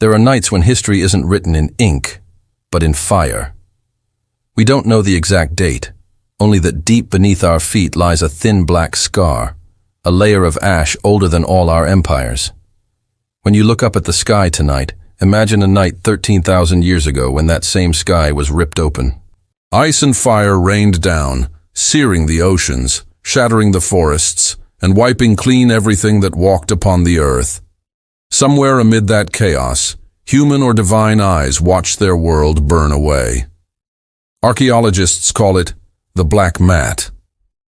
There are nights when history isn't written in ink, but in fire. We don't know the exact date, only that deep beneath our feet lies a thin black scar, a layer of ash older than all our empires. When you look up at the sky tonight, imagine a night 13,000 years ago when that same sky was ripped open. Ice and fire rained down, searing the oceans, shattering the forests, and wiping clean everything that walked upon the earth. Somewhere amid that chaos, human or divine eyes watched their world burn away. Archaeologists call it the black mat,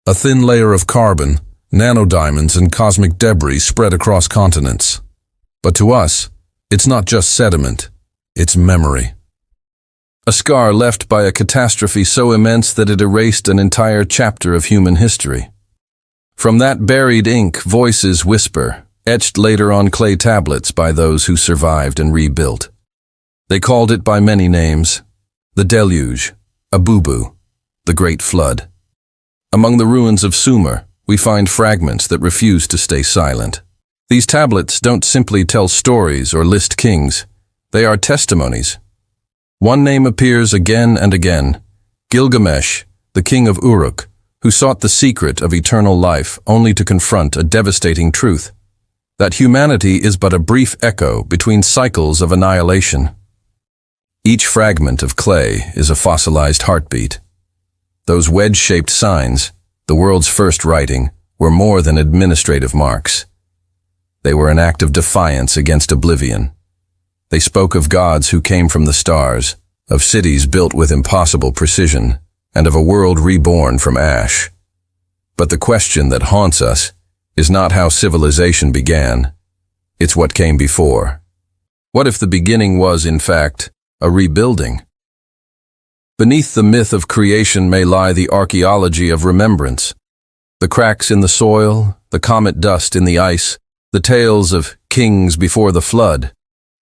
a thin layer of carbon, nanodiamonds, and cosmic debris spread across continents. But to us, it's not just sediment, it's memory. A scar left by a catastrophe so immense that it erased an entire chapter of human history. From that buried ink, voices whisper, etched later on clay tablets by those who survived and rebuilt. They called it by many names: the Deluge, Abubu, the Great Flood. Among the ruins of Sumer, we find fragments that refuse to stay silent. These tablets don't simply tell stories or list kings. They are testimonies. One name appears again and again: Gilgamesh, the king of Uruk, who sought the secret of eternal life only to confront a devastating truth: that humanity is but a brief echo between cycles of annihilation. Each fragment of clay is a fossilized heartbeat. Those wedge-shaped signs, the world's first writing, were more than administrative marks. They were an act of defiance against oblivion. They spoke of gods who came from the stars, of cities built with impossible precision, and of a world reborn from ash. But the question that haunts us is not how civilization began. It's what came before. What if the beginning was, in fact, a rebuilding? Beneath the myth of creation may lie the archaeology of remembrance. The cracks in the soil, the comet dust in the ice, the tales of kings before the flood,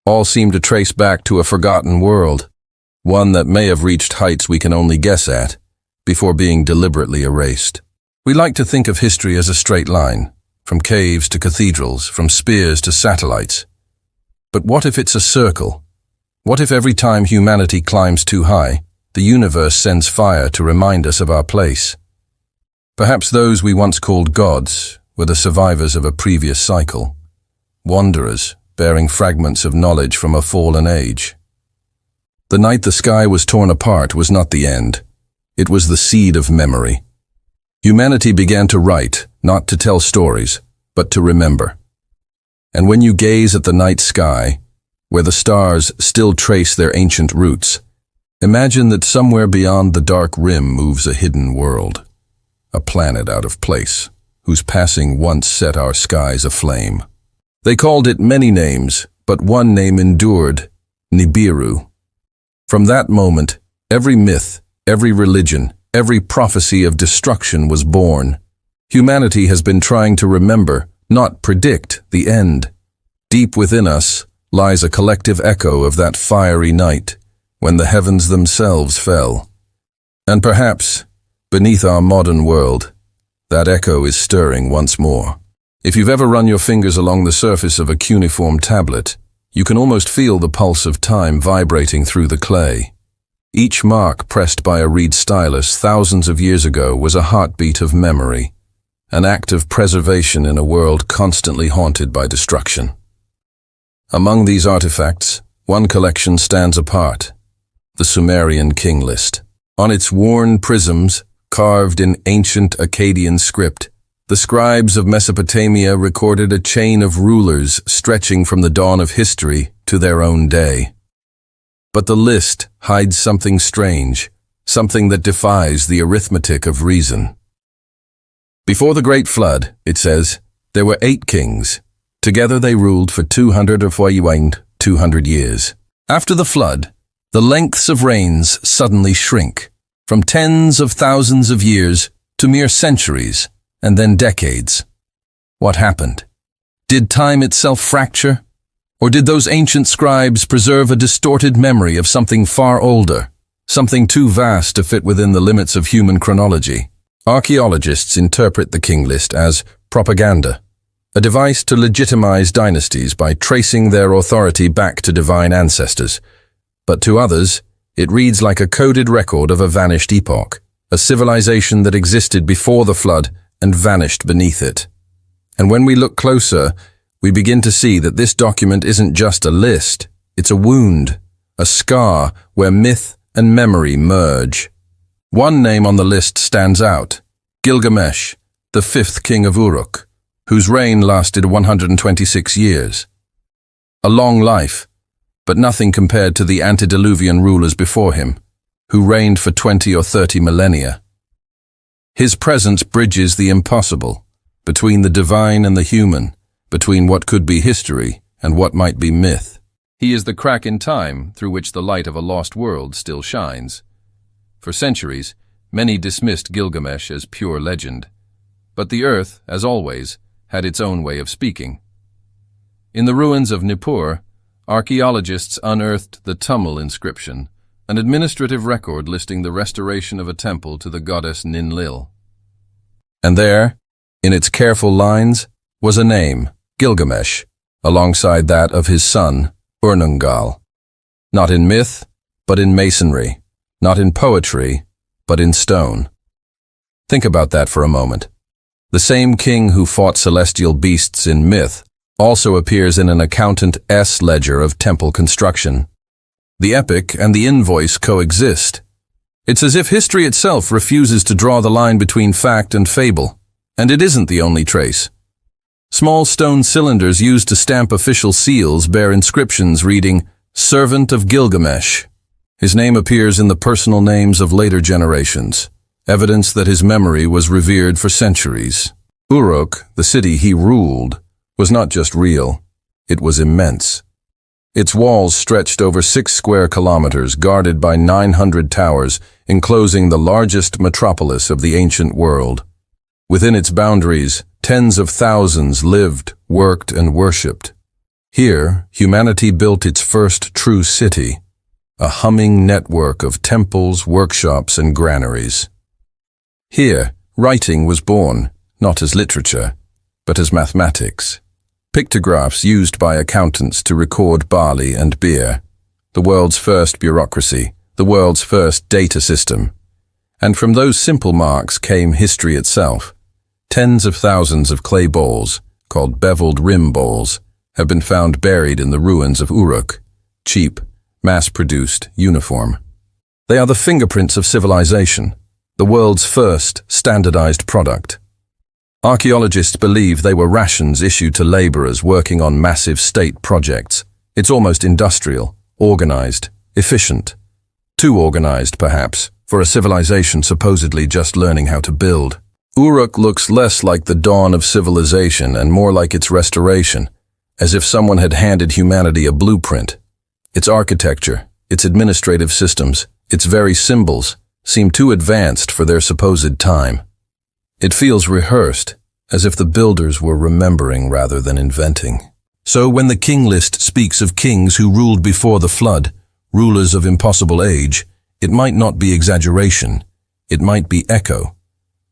all seem to trace back to a forgotten world, one that may have reached heights we can only guess at, before being deliberately erased. We like to think of history as a straight line, from caves to cathedrals, from spears to satellites. But what if it's a circle? What if every time humanity climbs too high, the universe sends fire to remind us of our place? Perhaps those we once called gods were the survivors of a previous cycle, wanderers bearing fragments of knowledge from a fallen age. The night the sky was torn apart was not the end. It was the seed of memory. Humanity began to write, not to tell stories, but to remember. And when you gaze at the night sky, where the stars still trace their ancient roots, imagine that somewhere beyond the dark rim moves a hidden world, a planet out of place, whose passing once set our skies aflame. They called it many names, but one name endured: Nibiru. From that moment, every myth, every religion, every prophecy of destruction was born. Humanity has been trying to remember, not predict, the end. Deep within us lies a collective echo of that fiery night when the heavens themselves fell. And perhaps, beneath our modern world, that echo is stirring once more. If you've ever run your fingers along the surface of a cuneiform tablet, you can almost feel the pulse of time vibrating through the clay. Each mark pressed by a reed stylus thousands of years ago was a heartbeat of memory, an act of preservation in a world constantly haunted by destruction. Among these artifacts, one collection stands apart: the Sumerian King List. On its worn prisms, carved in ancient Akkadian script, the scribes of Mesopotamia recorded a chain of rulers stretching from the dawn of history to their own day. But the list hides something strange, something that defies the arithmetic of reason. Before the Great Flood, it says, there were 8 kings. Together they ruled for 200 years. After the flood, the lengths of reigns suddenly shrink, from tens of thousands of years to mere centuries, and then decades. What happened? Did time itself fracture? Or did those ancient scribes preserve a distorted memory of something far older, something too vast to fit within the limits of human chronology? Archaeologists interpret the King List as propaganda, a device to legitimize dynasties by tracing their authority back to divine ancestors. But to others, it reads like a coded record of a vanished epoch, a civilization that existed before the flood and vanished beneath it. And when we look closer, we begin to see that this document isn't just a list, it's a wound, a scar where myth and memory merge. One name on the list stands out: Gilgamesh, the fifth king of Uruk, whose reign lasted 126 years. A long life, but nothing compared to the antediluvian rulers before him, who reigned for 20 or 30 millennia. His presence bridges the impossible, between the divine and the human, between what could be history and what might be myth. He is the crack in time through which the light of a lost world still shines. For centuries, many dismissed Gilgamesh as pure legend. But the earth, as always, had its own way of speaking. In the ruins of Nippur, archaeologists unearthed the Tumul inscription, an administrative record listing the restoration of a temple to the goddess Ninlil. And there, in its careful lines, was a name, Gilgamesh, alongside that of his son, Urnungal. Not in myth, but in masonry. Not in poetry, but in stone. Think about that for a moment. The same king who fought celestial beasts in myth also appears in an accountant's ledger of temple construction. The epic and the invoice coexist. It's as if history itself refuses to draw the line between fact and fable, and it isn't the only trace. Small stone cylinders used to stamp official seals bear inscriptions reading, "Servant of Gilgamesh." His name appears in the personal names of later generations, evidence that his memory was revered for centuries. Uruk, the city he ruled, was not just real, it was immense. Its walls stretched over 6 square kilometers, guarded by 900 towers, enclosing the largest metropolis of the ancient world. Within its boundaries, tens of thousands lived, worked, and worshipped. Here, humanity built its first true city, a humming network of temples, workshops, and granaries. Here, writing was born, not as literature, but as mathematics. Pictographs used by accountants to record barley and beer, the world's first bureaucracy, the world's first data system. And from those simple marks came history itself. Tens of thousands of clay bowls, called beveled rim bowls, have been found buried in the ruins of Uruk, cheap, mass-produced, uniform. They are the fingerprints of civilization, the world's first standardized product. Archaeologists believe they were rations issued to laborers working on massive state projects. It's almost industrial, organized, efficient. Too organized, perhaps, for a civilization supposedly just learning how to build. Uruk looks less like the dawn of civilization and more like its restoration, as if someone had handed humanity a blueprint. Its architecture, its administrative systems, its very symbols seem too advanced for their supposed time. It feels rehearsed, as if the builders were remembering rather than inventing. So when the King List speaks of kings who ruled before the flood, rulers of impossible age, it might not be exaggeration, it might be echo.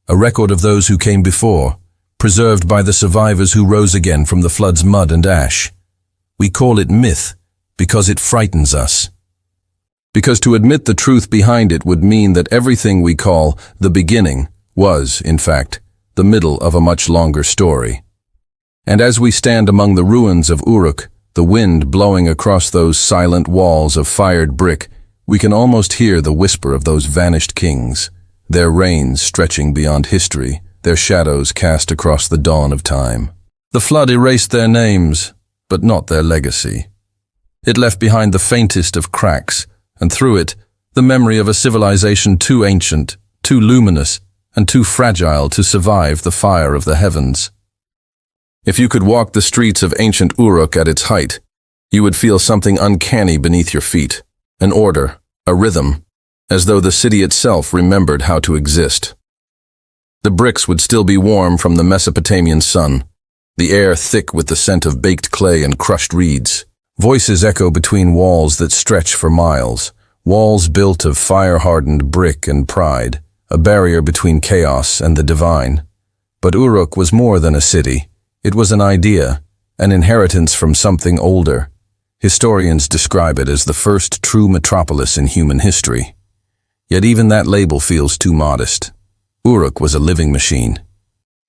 A record of those who came before, preserved by the survivors who rose again from the flood's mud and ash. We call it myth because it frightens us. Because to admit the truth behind it would mean that everything we call the beginning was, in fact, the middle of a much longer story. And as we stand among the ruins of Uruk, the wind blowing across those silent walls of fired brick, we can almost hear the whisper of those vanished kings, their reigns stretching beyond history, their shadows cast across the dawn of time. The flood erased their names, but not their legacy. It left behind the faintest of cracks, and through it, the memory of a civilization too ancient, too luminous, and too fragile to survive the fire of the heavens. If you could walk the streets of ancient Uruk at its height, you would feel something uncanny beneath your feet, an order, a rhythm, as though the city itself remembered how to exist. The bricks would still be warm from the Mesopotamian sun, the air thick with the scent of baked clay and crushed reeds. Voices echo between walls that stretch for miles, walls built of fire-hardened brick and pride, a barrier between chaos and the divine. But Uruk was more than a city. It was an idea, an inheritance from something older. Historians describe it as the first true metropolis in human history. Yet even that label feels too modest. Uruk was a living machine.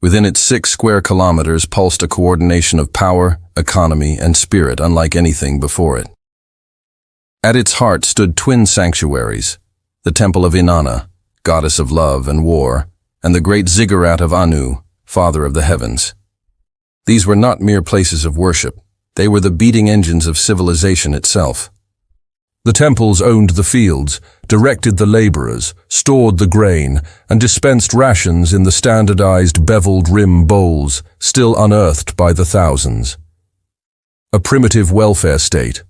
Within its 6 square kilometers pulsed a coordination of power, economy, and spirit unlike anything before it. At its heart stood twin sanctuaries, the Temple of Inanna, goddess of love and war, and the great ziggurat of Anu, father of the heavens. These were not mere places of worship. They were the beating engines of civilization itself. The temples owned the fields, directed the laborers, stored the grain, and dispensed rations in the standardized beveled rim bowls, still unearthed by the thousands. A primitive welfare state,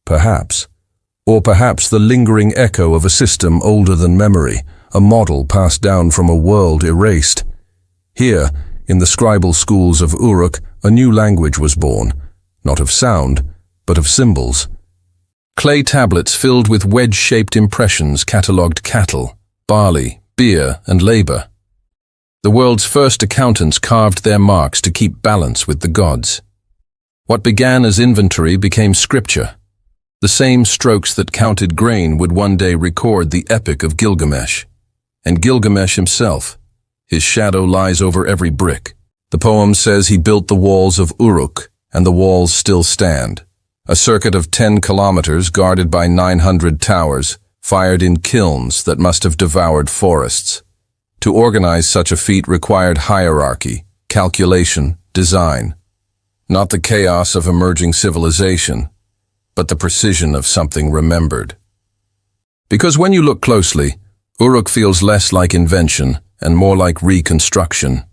perhaps. Or perhaps the lingering echo of a system older than memory, a model passed down from a world erased. Here, in the scribal schools of Uruk, a new language was born, not of sound, but of symbols. Clay tablets filled with wedge-shaped impressions catalogued cattle, barley, beer, and labor. The world's first accountants carved their marks to keep balance with the gods. What began as inventory became scripture. The same strokes that counted grain would one day record the Epic of Gilgamesh. And Gilgamesh himself, his shadow lies over every brick. The poem says he built the walls of Uruk, and the walls still stand. A circuit of 10 kilometers guarded by 900 towers, fired in kilns that must have devoured forests. To organize such a feat required hierarchy, calculation, design. Not the chaos of emerging civilization, but the precision of something remembered. Because when you look closely, Uruk feels less like invention and more like reconstruction.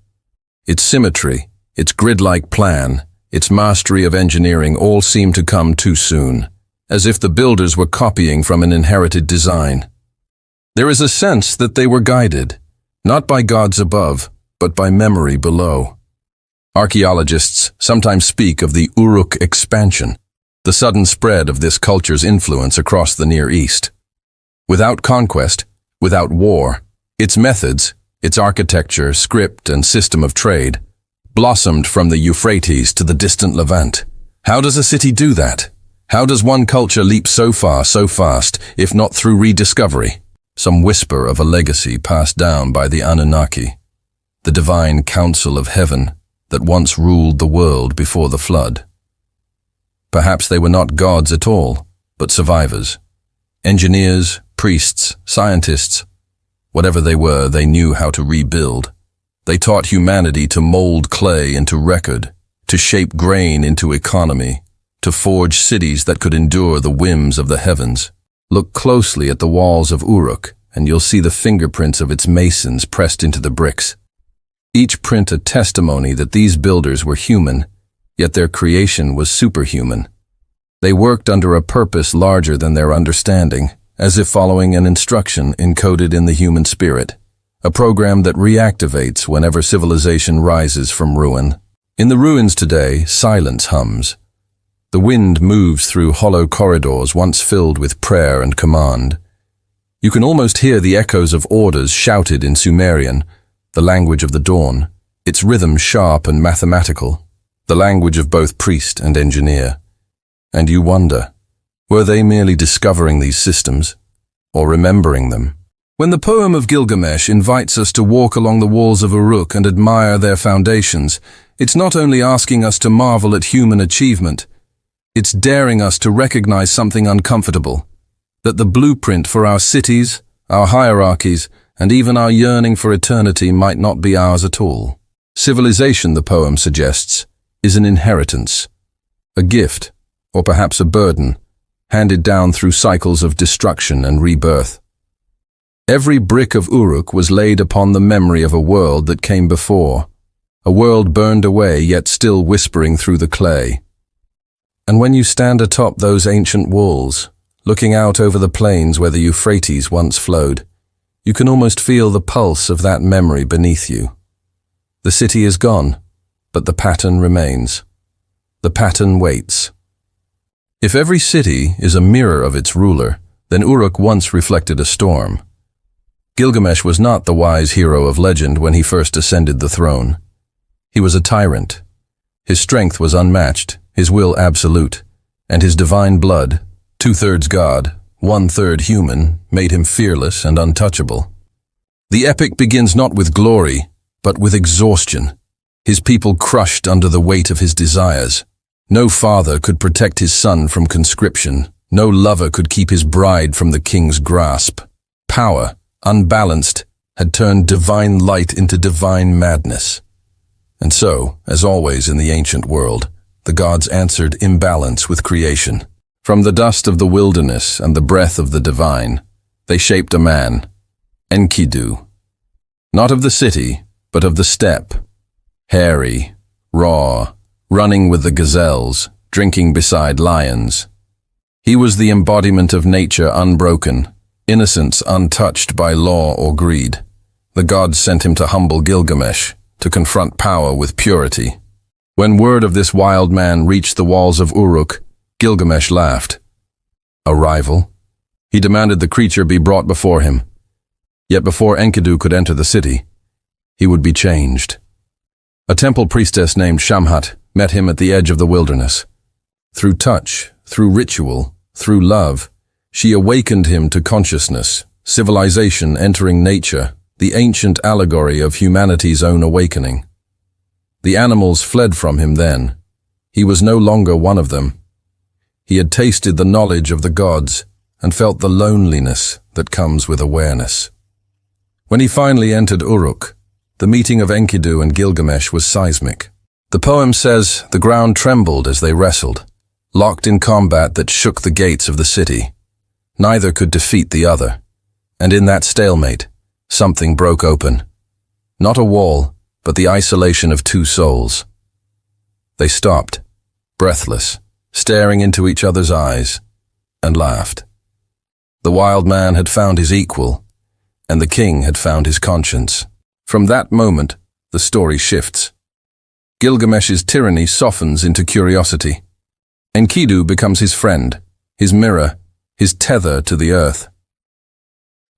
Its symmetry, its grid-like plan, its mastery of engineering all seem to come too soon, as if the builders were copying from an inherited design. There is a sense that they were guided, not by gods above, but by memory below. Archaeologists sometimes speak of the Uruk expansion, the sudden spread of this culture's influence across the Near East. Without conquest, without war, its methods, its architecture, script, and system of trade, blossomed from the Euphrates to the distant Levant. How does a city do that? How does one culture leap so far, so fast, if not through rediscovery? Some whisper of a legacy passed down by the Anunnaki, the divine council of heaven that once ruled the world before the flood. Perhaps they were not gods at all, but survivors. Engineers, priests, scientists. Whatever they were, they knew how to rebuild. They taught humanity to mold clay into record, to shape grain into economy, to forge cities that could endure the whims of the heavens. Look closely at the walls of Uruk, and you'll see the fingerprints of its masons pressed into the bricks. Each print a testimony that these builders were human, yet their creation was superhuman. They worked under a purpose larger than their understanding, as if following an instruction encoded in the human spirit. A program that reactivates whenever civilization rises from ruin. In the ruins today, silence hums. The wind moves through hollow corridors once filled with prayer and command. You can almost hear the echoes of orders shouted in Sumerian, the language of the dawn, its rhythm sharp and mathematical, the language of both priest and engineer. And you wonder, were they merely discovering these systems, or remembering them? When the poem of Gilgamesh invites us to walk along the walls of Uruk and admire their foundations, it's not only asking us to marvel at human achievement, it's daring us to recognize something uncomfortable, that the blueprint for our cities, our hierarchies, and even our yearning for eternity might not be ours at all. Civilization, the poem suggests, is an inheritance, a gift, or perhaps a burden, handed down through cycles of destruction and rebirth. Every brick of Uruk was laid upon the memory of a world that came before, a world burned away yet still whispering through the clay. And when you stand atop those ancient walls, looking out over the plains where the Euphrates once flowed, you can almost feel the pulse of that memory beneath you. The city is gone, but the pattern remains. The pattern waits. If every city is a mirror of its ruler, then Uruk once reflected a storm. Gilgamesh was not the wise hero of legend when he first ascended the throne. He was a tyrant. His strength was unmatched, his will absolute, and his divine blood, 2/3 God, 1/3 human, made him fearless and untouchable. The epic begins not with glory, but with exhaustion. His people crushed under the weight of his desires. No father could protect his son from conscription. No lover could keep his bride from the king's grasp. Power, unbalanced, had turned divine light into divine madness. And so, as always in the ancient world, the gods answered imbalance with creation. From the dust of the wilderness and the breath of the divine, they shaped a man, Enkidu. Not of the city, but of the steppe. Hairy, raw, running with the gazelles, drinking beside lions. He was the embodiment of nature unbroken, innocence untouched by law or greed. The gods sent him to humble Gilgamesh, to confront power with purity. When word of this wild man reached the walls of Uruk, Gilgamesh laughed. A rival? He demanded the creature be brought before him. Yet before Enkidu could enter the city, he would be changed. A temple priestess named Shamhat met him at the edge of the wilderness. Through touch, through ritual, through love, she awakened him to consciousness, civilization entering nature, the ancient allegory of humanity's own awakening. The animals fled from him then. He was no longer one of them. He had tasted the knowledge of the gods and felt the loneliness that comes with awareness. When he finally entered Uruk, the meeting of Enkidu and Gilgamesh was seismic. The poem says the ground trembled as they wrestled, locked in combat that shook the gates of the city. Neither could defeat the other, and in that stalemate, something broke open. Not a wall, but the isolation of two souls. They stopped, breathless, staring into each other's eyes, and laughed. The wild man had found his equal, and the king had found his conscience. From that moment, the story shifts. Gilgamesh's tyranny softens into curiosity. Enkidu becomes his friend, his mirror, his tether to the earth.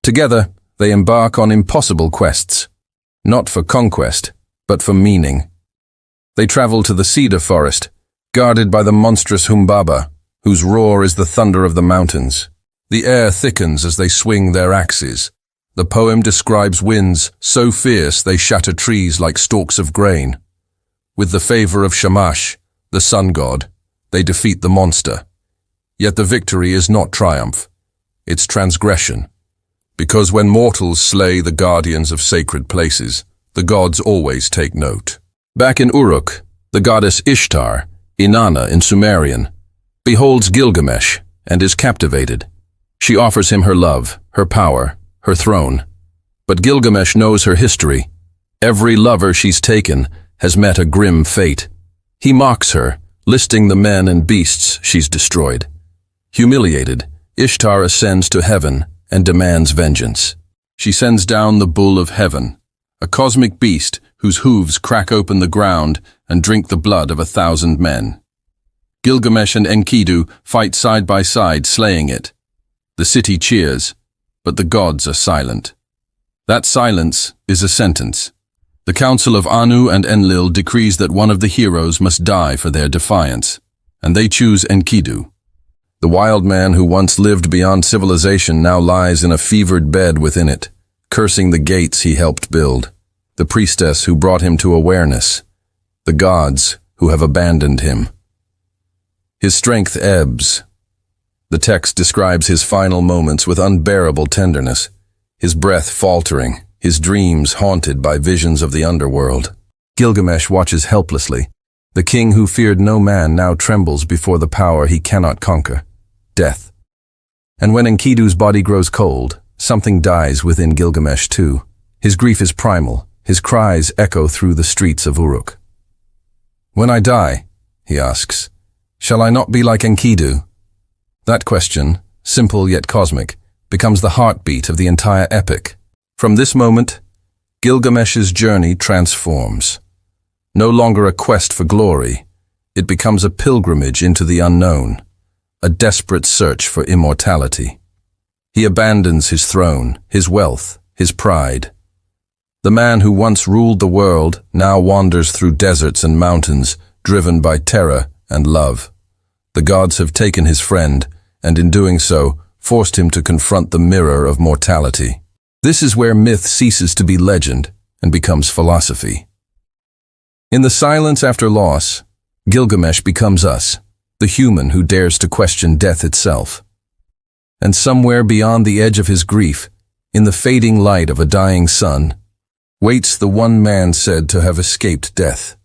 Together, they embark on impossible quests, not for conquest, but for meaning. They travel to the cedar forest, guarded by the monstrous Humbaba, whose roar is the thunder of the mountains. The air thickens as they swing their axes. The poem describes winds so fierce they shatter trees like stalks of grain. With the favor of Shamash, the sun god, they defeat the monster. Yet the victory is not triumph, it's transgression. Because when mortals slay the guardians of sacred places, the gods always take note. Back in Uruk, the goddess Ishtar, Inanna in Sumerian, beholds Gilgamesh and is captivated. She offers him her love, her power, her throne. But Gilgamesh knows her history. Every lover she's taken has met a grim fate. He mocks her, listing the men and beasts she's destroyed. Humiliated, Ishtar ascends to heaven and demands vengeance. She sends down the bull of heaven, a cosmic beast whose hooves crack open the ground and drink the blood of 1,000 men. Gilgamesh and Enkidu fight side by side, slaying it. The city cheers, but the gods are silent. That silence is a sentence. The Council of Anu and Enlil decrees that one of the heroes must die for their defiance, and they choose Enkidu. The wild man who once lived beyond civilization now lies in a fevered bed within it, cursing the gates he helped build, the priestess who brought him to awareness, the gods who have abandoned him. His strength ebbs. The text describes his final moments with unbearable tenderness, his breath faltering, his dreams haunted by visions of the underworld. Gilgamesh watches helplessly. The king who feared no man now trembles before the power he cannot conquer, death. And when Enkidu's body grows cold, something dies within Gilgamesh too. His grief is primal, his cries echo through the streets of Uruk. When I die, he asks, shall I not be like Enkidu? That question, simple yet cosmic, becomes the heartbeat of the entire epic. From this moment, Gilgamesh's journey transforms. No longer a quest for glory, it becomes a pilgrimage into the unknown, a desperate search for immortality. He abandons his throne, his wealth, his pride. The man who once ruled the world now wanders through deserts and mountains, driven by terror and love. The gods have taken his friend, and in doing so, forced him to confront the mirror of mortality. This is where myth ceases to be legend and becomes philosophy. In the silence after loss, Gilgamesh becomes us, the human who dares to question death itself. And somewhere beyond the edge of his grief, in the fading light of a dying sun, waits the one man said to have escaped death.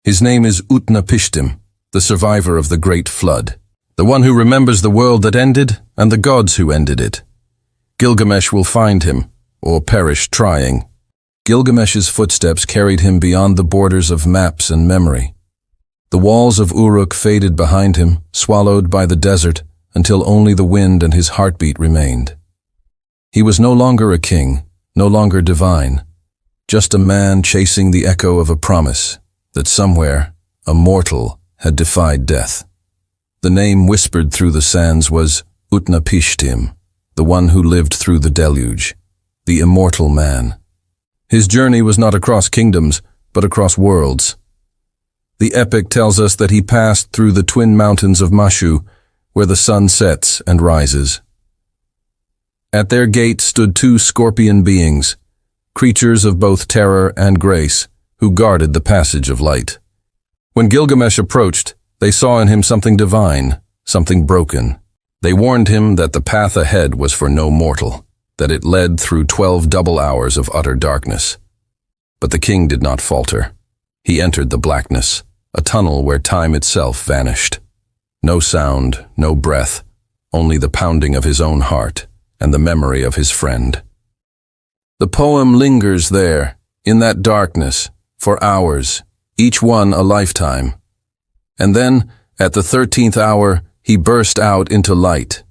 His name is Utnapishtim, the survivor of the great flood, the one who remembers the world that ended and the gods who ended it. Gilgamesh will find him, or perish trying. Gilgamesh's footsteps carried him beyond the borders of maps and memory. The walls of Uruk faded behind him, swallowed by the desert, until only the wind and his heartbeat remained. He was no longer a king, no longer divine, just a man chasing the echo of a promise that somewhere a mortal had defied death. The name whispered through the sands was Utnapishtim, the one who lived through the deluge, the immortal man. His journey was not across kingdoms, but across worlds. The epic tells us that he passed through the twin mountains of Mashu, where the sun sets and rises. At their gate stood two scorpion beings, creatures of both terror and grace, who guarded the passage of light. When Gilgamesh approached, they saw in him something divine, something broken. They warned him that the path ahead was for no mortal, that it led through 12 double hours of utter darkness. But the king did not falter. He entered the blackness, a tunnel where time itself vanished. No sound, no breath, only the pounding of his own heart and the memory of his friend. The poem lingers there, in that darkness, for hours, each one a lifetime. And then, at the 13th hour, he burst out into light.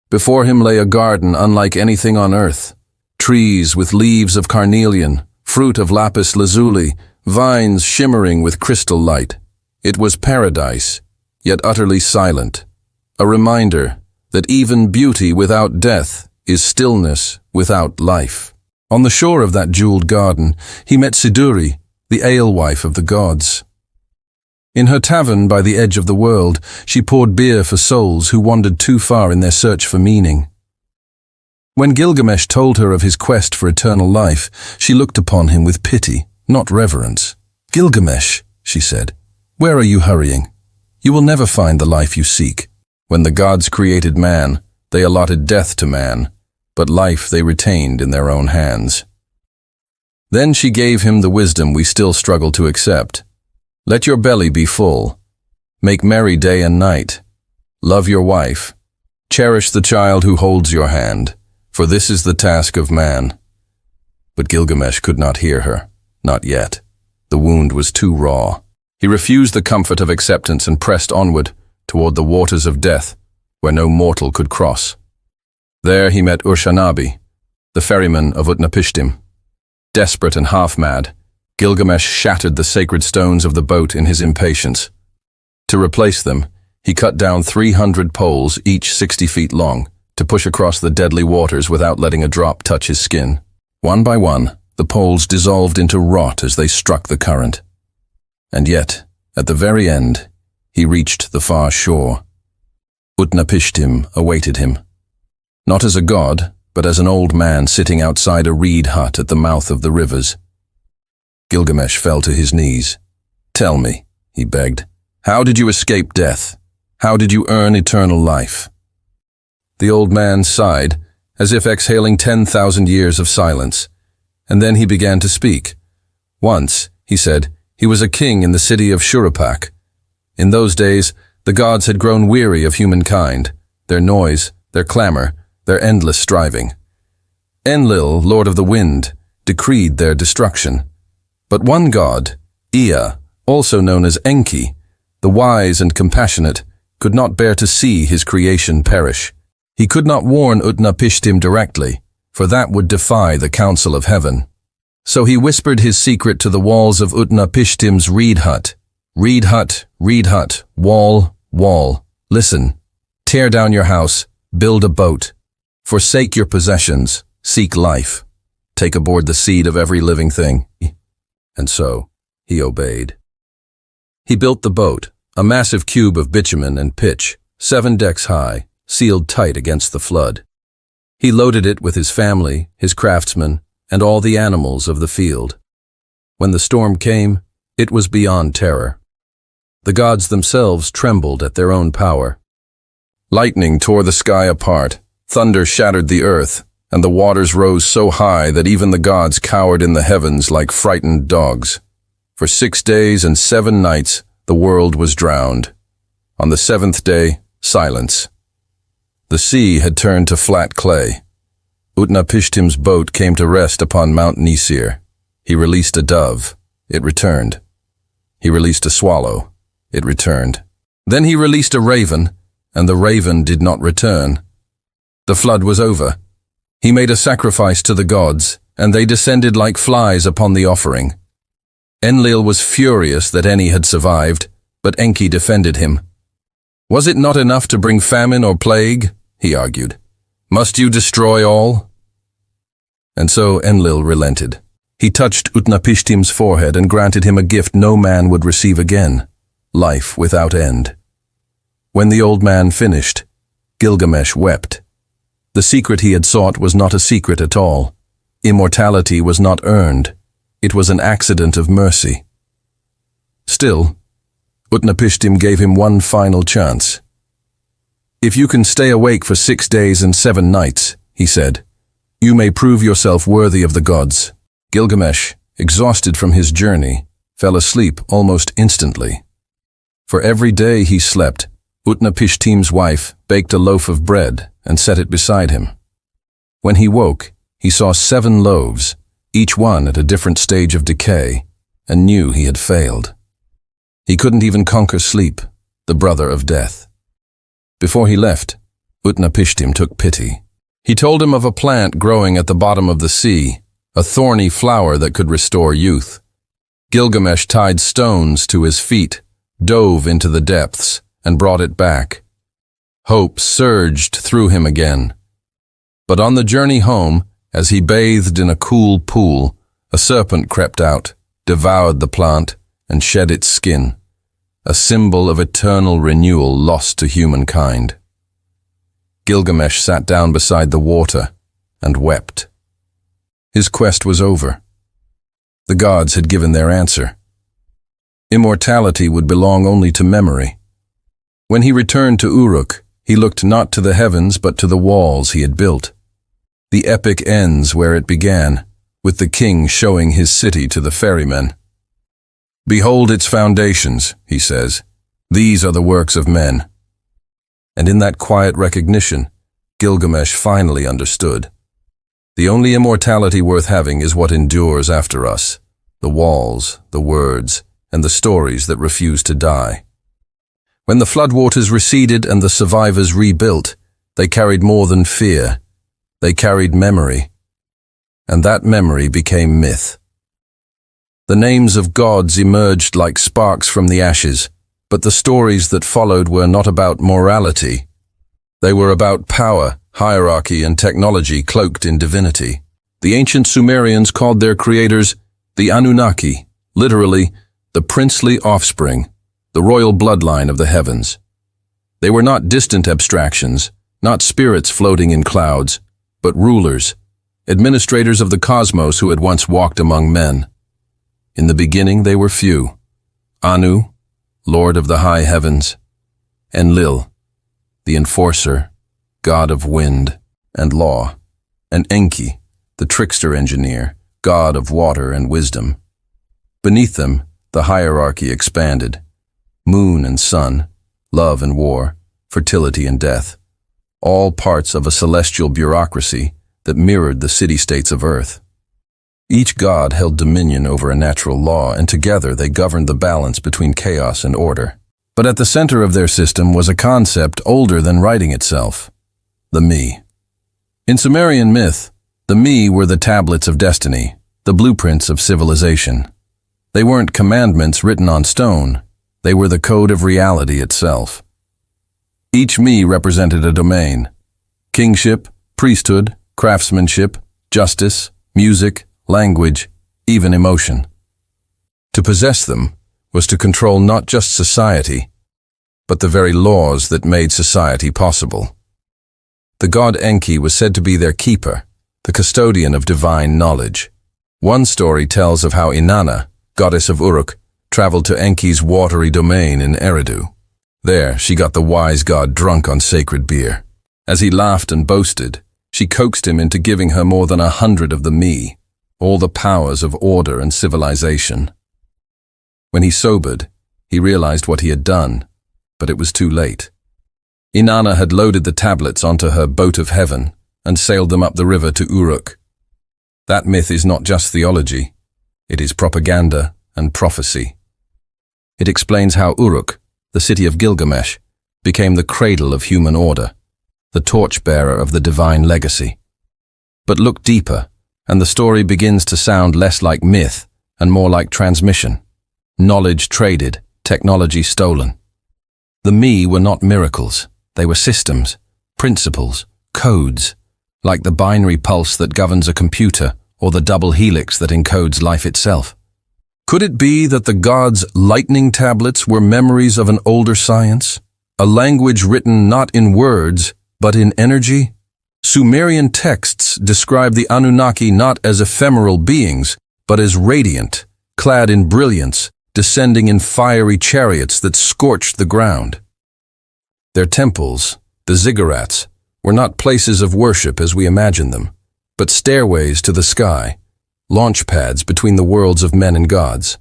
Before him lay a garden unlike anything on earth, trees with leaves of carnelian, fruit of lapis lazuli, vines shimmering with crystal light. It was paradise, yet utterly silent, a reminder that even beauty without death is stillness without life. On the shore of that jeweled garden, he met Siduri, the alewife of the gods. In her tavern by the edge of the world, she poured beer for souls who wandered too far in their search for meaning. When Gilgamesh told her of his quest for eternal life, she looked upon him with pity, not reverence. "Gilgamesh," she said, "where are you hurrying? You will never find the life you seek. When the gods created man, they allotted death to man, but life they retained in their own hands." Then she gave him the wisdom we still struggle to accept. Let your belly be full. Make merry day and night. Love your wife. Cherish the child who holds your hand, for this is the task of man. But Gilgamesh could not hear her, not yet. The wound was too raw. He refused the comfort of acceptance and pressed onward toward the waters of death, where no mortal could cross. There he met Urshanabi, the ferryman of Utnapishtim. Desperate and half-mad, Gilgamesh shattered the sacred stones of the boat in his impatience. To replace them, he cut down 300 poles, each 60 feet long, to push across the deadly waters without letting a drop touch his skin. One by one, the poles dissolved into rot as they struck the current. And yet, at the very end, he reached the far shore. Utnapishtim awaited him. Not as a god, but as an old man sitting outside a reed hut at the mouth of the rivers. Gilgamesh fell to his knees. "Tell me," he begged, "how did you escape death? How did you earn eternal life?" The old man sighed, as if exhaling 10,000 years of silence, and then he began to speak. Once, he said, he was a king in the city of Shuruppak. In those days, the gods had grown weary of humankind, their noise, their clamor, their endless striving. Enlil, lord of the wind, decreed their destruction. But one god, Ea, also known as Enki, the wise and compassionate, could not bear to see his creation perish. He could not warn Utnapishtim directly, for that would defy the counsel of heaven. So he whispered his secret to the walls of Utnapishtim's reed hut. "Reed hut, wall, wall, listen. Tear down your house, build a boat. Forsake your possessions, seek life. Take aboard the seed of every living thing." And so he obeyed. He built the boat, a massive cube of bitumen and pitch, 7 decks high, sealed tight against the flood. He loaded it with his family, his craftsmen, and all the animals of the field. When the storm came, it was beyond terror. The gods themselves trembled at their own power. Lightning tore the sky apart, thunder shattered the earth, and the waters rose so high that even the gods cowered in the heavens like frightened dogs. For 6 days and 7 nights, the world was drowned. On the 7th day, silence. The sea had turned to flat clay. Utnapishtim's boat came to rest upon Mount Nisir. He released a dove. It returned. He released a swallow. It returned. Then he released a raven, and the raven did not return. The flood was over. He made a sacrifice to the gods, and they descended like flies upon the offering. Enlil was furious that Eni had survived, but Enki defended him. Was it not enough to bring famine or plague? He argued. Must you destroy all? And so Enlil relented. He touched Utnapishtim's forehead and granted him a gift no man would receive again, life without end. When the old man finished, Gilgamesh wept. The secret he had sought was not a secret at all. Immortality was not earned. It was an accident of mercy. Still, Utnapishtim gave him one final chance. If you can stay awake for 6 days and 7 nights, he said, you may prove yourself worthy of the gods. Gilgamesh, exhausted from his journey, fell asleep almost instantly. For every day he slept, Utnapishtim's wife baked a loaf of bread and set it beside him. When he woke, he saw 7 loaves, each one at a different stage of decay, and knew he had failed. He couldn't even conquer sleep, the brother of death. Before he left, Utnapishtim took pity. He told him of a plant growing at the bottom of the sea, a thorny flower that could restore youth. Gilgamesh tied stones to his feet, dove into the depths, and brought it back. Hope surged through him again. But on the journey home, as he bathed in a cool pool, a serpent crept out, devoured the plant, and shed its skin, a symbol of eternal renewal lost to humankind. Gilgamesh sat down beside the water and wept. His quest was over. The gods had given their answer. Immortality would belong only to memory. When he returned to Uruk, he looked not to the heavens but to the walls he had built. The epic ends where it began, with the king showing his city to the ferrymen. Behold its foundations, he says. These are the works of men. And in that quiet recognition, Gilgamesh finally understood. The only immortality worth having is what endures after us, the walls, the words, and the stories that refuse to die. When the floodwaters receded and the survivors rebuilt, they carried more than fear. They carried memory. And that memory became myth. The names of gods emerged like sparks from the ashes, but the stories that followed were not about morality. They were about power, hierarchy, and technology cloaked in divinity. The ancient Sumerians called their creators the Anunnaki, literally, the princely offspring, the royal bloodline of the heavens. They were not distant abstractions, not spirits floating in clouds, but rulers, administrators of the cosmos who had once walked among men. In the beginning they were few. Anu, Lord of the high heavens, Enlil, the enforcer, god of wind and law, and Enki, the trickster engineer, god of water and wisdom. Beneath them, the hierarchy expanded. Moon and sun, love and war, fertility and death, all parts of a celestial bureaucracy that mirrored the city-states of earth. Each god held dominion over a natural law, and together they governed the balance between chaos and order. But at the center of their system was a concept older than writing itself, the me. In Sumerian myth, the me were the tablets of destiny, the blueprints of civilization. They weren't commandments written on stone, they were the code of reality itself. Each me represented a domain: kingship, priesthood, craftsmanship, justice, music, language, even emotion. To possess them, was to control not just society, but the very laws that made society possible. The god Enki was said to be their keeper, the custodian of divine knowledge. One story tells of how Inanna, goddess of Uruk, traveled to Enki's watery domain in Eridu. There, she got the wise god drunk on sacred beer. As he laughed and boasted, she coaxed him into giving her more than 100 of the me, all the powers of order and civilization. When he sobered, he realized what he had done, but it was too late. Inanna had loaded the tablets onto her boat of heaven and sailed them up the river to Uruk. That myth is not just theology, it is propaganda and prophecy. It explains how Uruk, the city of Gilgamesh, became the cradle of human order, the torchbearer of the divine legacy. But look deeper, and the story begins to sound less like myth and more like transmission. Knowledge traded, technology stolen. The me were not miracles, they were systems, principles, codes, like the binary pulse that governs a computer or the double helix that encodes life itself. Could it be that the gods' lightning tablets were memories of an older science? A language written not in words, but in energy? Sumerian texts describe the Anunnaki not as ephemeral beings, but as radiant, clad in brilliance, descending in fiery chariots that scorched the ground. Their temples, the ziggurats, were not places of worship as we imagine them, but stairways to the sky, launch pads between the worlds of men and gods.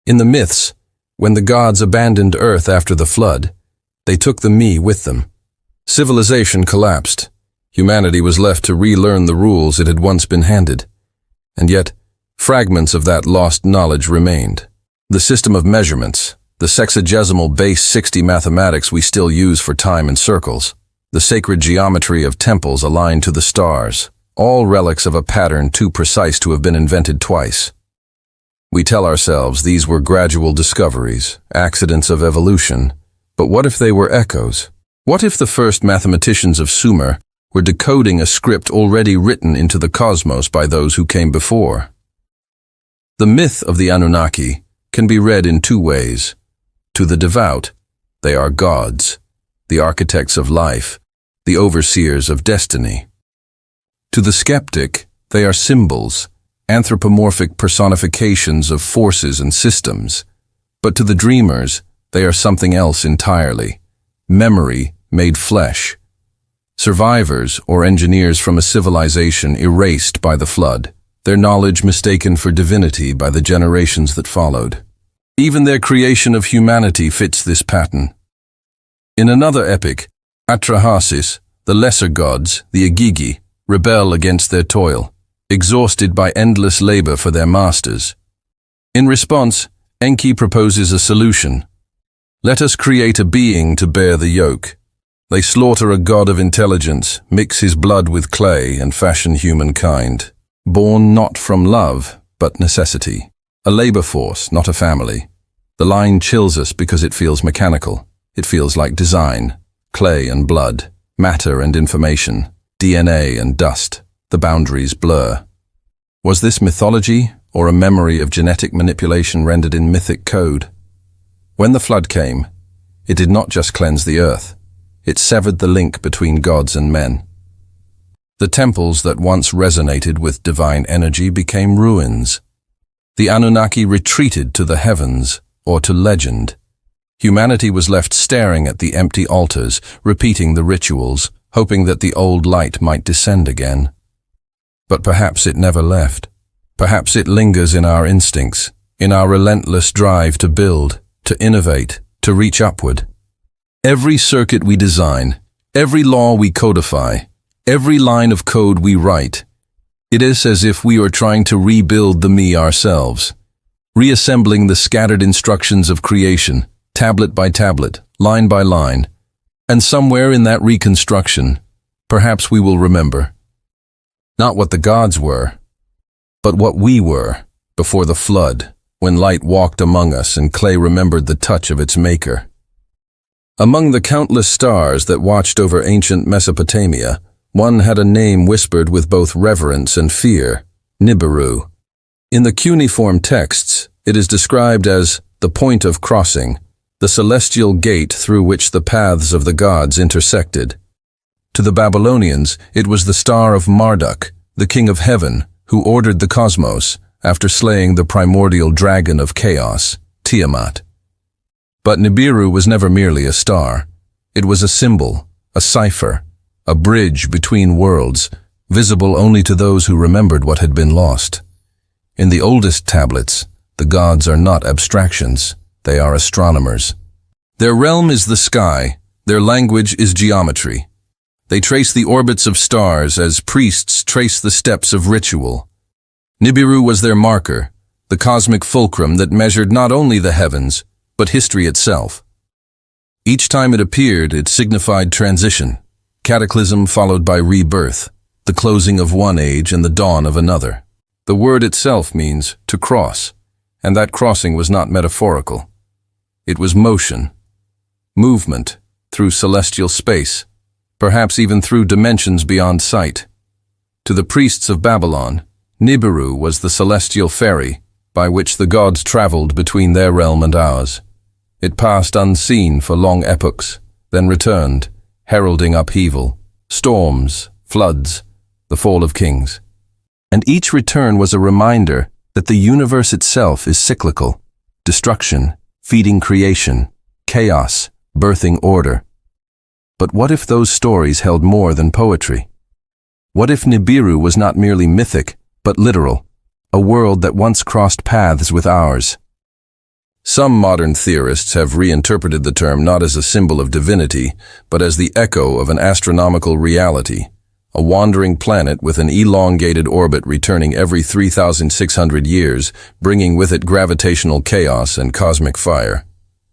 In the myths, when the gods abandoned Earth after the flood, they took the me with them. Civilization collapsed. Humanity was left to relearn the rules it had once been handed. And yet, fragments of that lost knowledge remained. The system of measurements, the sexagesimal base 60 mathematics we still use for time and circles, the sacred geometry of temples aligned to the stars, all relics of a pattern too precise to have been invented twice. We tell ourselves these were gradual discoveries, accidents of evolution, but what if they were echoes? What if the first mathematicians of Sumer were decoding a script already written into the cosmos by those who came before? The myth of the Anunnaki can be read in two ways. To the devout, they are gods, the architects of life, the overseers of destiny. To the skeptic, they are symbols, anthropomorphic personifications of forces and systems. But to the dreamers, they are something else entirely, memory made flesh. Survivors or engineers from a civilization erased by the flood, their knowledge mistaken for divinity by the generations that followed. Even their creation of humanity fits this pattern. In another epic, Atrahasis, the lesser gods, the Agigi, rebel against their toil, exhausted by endless labor for their masters. In response, Enki proposes a solution. Let us create a being to bear the yoke. They slaughter a god of intelligence, mix his blood with clay, and fashion humankind. Born not from love, but necessity. A labor force, not a family. The line chills us because it feels mechanical. It feels like design, clay and blood, matter and information, DNA and dust. The boundaries blur. Was this mythology or a memory of genetic manipulation rendered in mythic code? When the flood came, it did not just cleanse the earth. It severed the link between gods and men. The temples that once resonated with divine energy became ruins. The Anunnaki retreated to the heavens or to legend. Humanity was left staring at the empty altars, repeating the rituals, hoping that the old light might descend again. But perhaps it never left. Perhaps it lingers in our instincts, in our relentless drive to build, to innovate, to reach upward. Every circuit we design, every law we codify, every line of code we write, it is as if we are trying to rebuild the me ourselves, reassembling the scattered instructions of creation, tablet by tablet, line by line, and somewhere in that reconstruction, perhaps we will remember, not what the gods were, but what we were before the flood, when light walked among us and clay remembered the touch of its maker. Among the countless stars that watched over ancient Mesopotamia, one had a name whispered with both reverence and fear, Nibiru. In the cuneiform texts, it is described as the point of crossing, the celestial gate through which the paths of the gods intersected. To the Babylonians, it was the star of Marduk, the king of heaven, who ordered the cosmos after slaying the primordial dragon of chaos, Tiamat. But Nibiru was never merely a star. It was a symbol, a cipher, a bridge between worlds, visible only to those who remembered what had been lost. In the oldest tablets, the gods are not abstractions, they are astronomers. Their realm is the sky, their language is geometry. They trace the orbits of stars as priests trace the steps of ritual. Nibiru was their marker, the cosmic fulcrum that measured not only the heavens, but history itself. Each time it appeared, it signified transition, cataclysm followed by rebirth, the closing of one age and the dawn of another. The word itself means to cross, and that crossing was not metaphorical. It was motion, movement through celestial space, perhaps even through dimensions beyond sight. To the priests of Babylon, Nibiru was the celestial ferry by which the gods traveled between their realm and ours. It passed unseen for long epochs, then returned, heralding upheaval, storms, floods, the fall of kings. And each return was a reminder that the universe itself is cyclical, destruction, feeding creation, chaos, birthing order. But what if those stories held more than poetry? What if Nibiru was not merely mythic, but literal, a world that once crossed paths with ours? Some modern theorists have reinterpreted the term not as a symbol of divinity, but as the echo of an astronomical reality, a wandering planet with an elongated orbit returning every 3,600 years, bringing with it gravitational chaos and cosmic fire.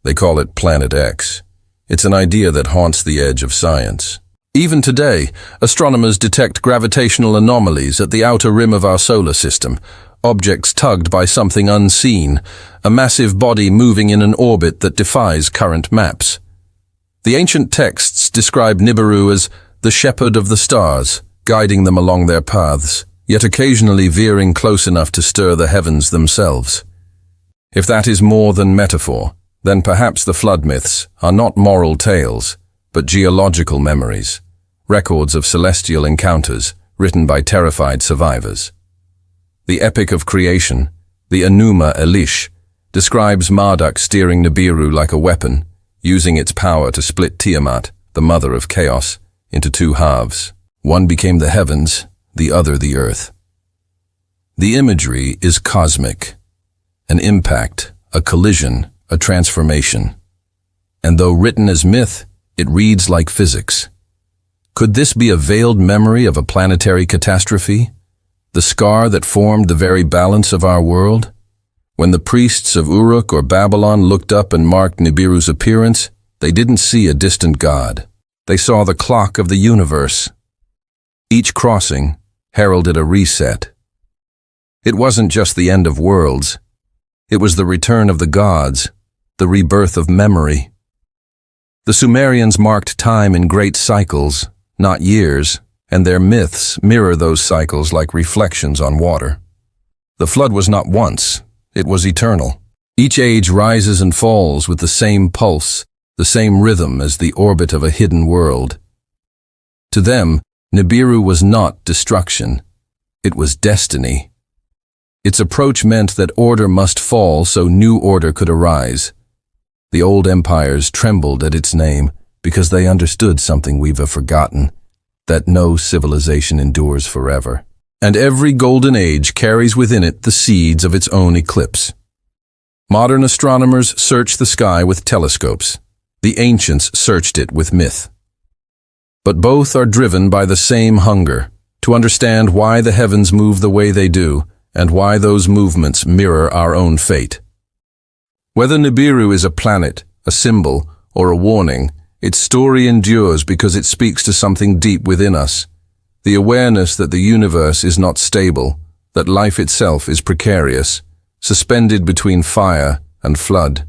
They call it Planet X. It's an idea that haunts the edge of science. Even today, astronomers detect gravitational anomalies at the outer rim of our solar system, objects tugged by something unseen, a massive body moving in an orbit that defies current maps. The ancient texts describe Nibiru as the shepherd of the stars, guiding them along their paths, yet occasionally veering close enough to stir the heavens themselves. If that is more than metaphor, then perhaps the flood myths are not moral tales, but geological memories, records of celestial encounters written by terrified survivors. The Epic of Creation, the Enuma Elish, describes Marduk steering Nibiru like a weapon, using its power to split Tiamat, the mother of chaos, into two halves. One became the heavens, the other the earth. The imagery is cosmic, an impact, a collision, a transformation. And though written as myth, it reads like physics. Could this be a veiled memory of a planetary catastrophe? The scar that formed the very balance of our world? When the priests of Uruk or Babylon looked up and marked Nibiru's appearance, they didn't see a distant god. They saw the clock of the universe. Each crossing heralded a reset. It wasn't just the end of worlds. It was the return of the gods, the rebirth of memory. The Sumerians marked time in great cycles, not years, and their myths mirror those cycles like reflections on water. The flood was not once, it was eternal. Each age rises and falls with the same pulse, the same rhythm as the orbit of a hidden world. To them, Nibiru was not destruction, it was destiny. Its approach meant that order must fall so new order could arise. The old empires trembled at its name because they understood something we've forgotten, that no civilization endures forever. And every golden age carries within it the seeds of its own eclipse. Modern astronomers search the sky with telescopes. The ancients searched it with myth. But both are driven by the same hunger, to understand why the heavens move the way they do, and why those movements mirror our own fate. Whether Nibiru is a planet, a symbol, or a warning, its story endures because it speaks to something deep within us. The awareness that the universe is not stable, that life itself is precarious, suspended between fire and flood.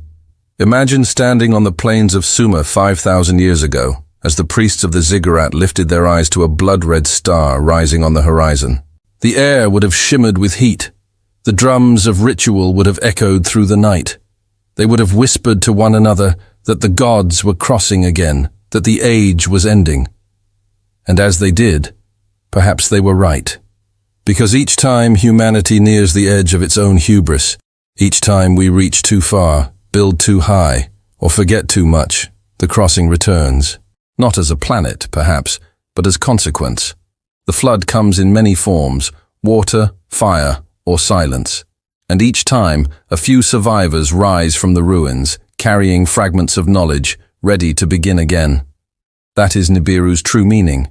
Imagine standing on the plains of Sumer 5,000 years ago, as the priests of the ziggurat lifted their eyes to a blood-red star rising on the horizon. The air would have shimmered with heat. The drums of ritual would have echoed through the night. They would have whispered to one another that the gods were crossing again, that the age was ending. And as they did, perhaps they were right. Because each time humanity nears the edge of its own hubris, each time we reach too far, build too high, or forget too much, the crossing returns. Not as a planet, perhaps, but as consequence. The flood comes in many forms: water, fire, or silence. And each time, a few survivors rise from the ruins, carrying fragments of knowledge, ready to begin again. That is Nibiru's true meaning.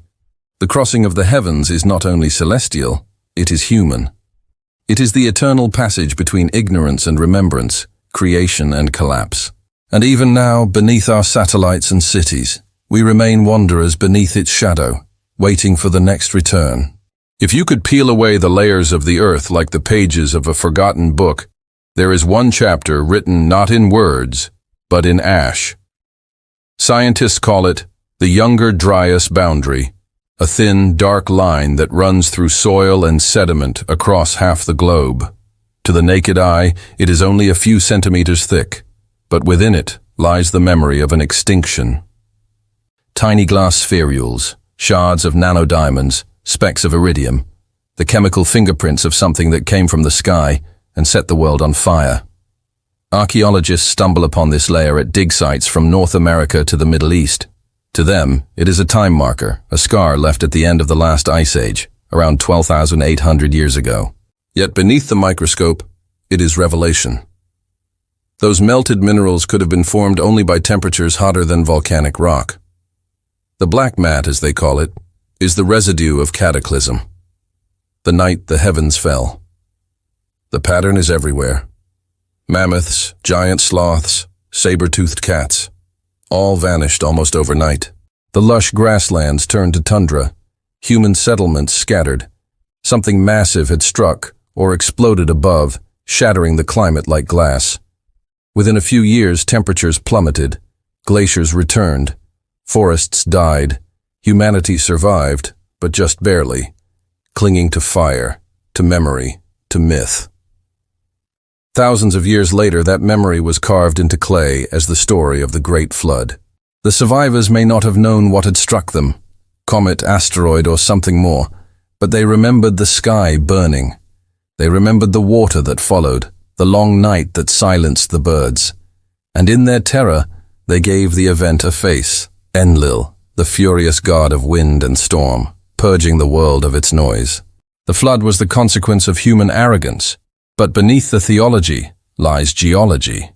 The crossing of the heavens is not only celestial, it is human. It is the eternal passage between ignorance and remembrance, creation and collapse. And even now, beneath our satellites and cities, we remain wanderers beneath its shadow, waiting for the next return. If you could peel away the layers of the earth like the pages of a forgotten book, there is one chapter written not in words, but in ash. Scientists call it the Younger Dryas boundary, a thin, dark line that runs through soil and sediment across half the globe. To the naked eye, it is only a few centimeters thick, but within it lies the memory of an extinction. Tiny glass spherules, shards of nanodiamonds, specks of iridium, the chemical fingerprints of something that came from the sky and set the world on fire. Archaeologists stumble upon this layer at dig sites from North America to the Middle East. To them, it is a time marker, a scar left at the end of the last ice age, around 12,800 years ago. Yet beneath the microscope, it is revelation. Those melted minerals could have been formed only by temperatures hotter than volcanic rock. The black mat, as they call it, is the residue of Cataclysm, the night the heavens fell. The pattern is everywhere. Mammoths, giant sloths, saber-toothed cats, all vanished almost overnight. The lush grasslands turned to tundra, human settlements scattered. Something massive had struck or exploded above, shattering the climate like glass. Within a few years, temperatures plummeted, glaciers returned, forests died. Humanity survived, but just barely, clinging to fire, to memory, to myth. Thousands of years later, that memory was carved into clay as the story of the Great Flood. The survivors may not have known what had struck them, comet, asteroid, or something more, but they remembered the sky burning. They remembered the water that followed, the long night that silenced the birds. And in their terror, they gave the event a face: Enlil, the furious god of wind and storm, purging the world of its noise. The flood was the consequence of human arrogance, but beneath the theology lies geology.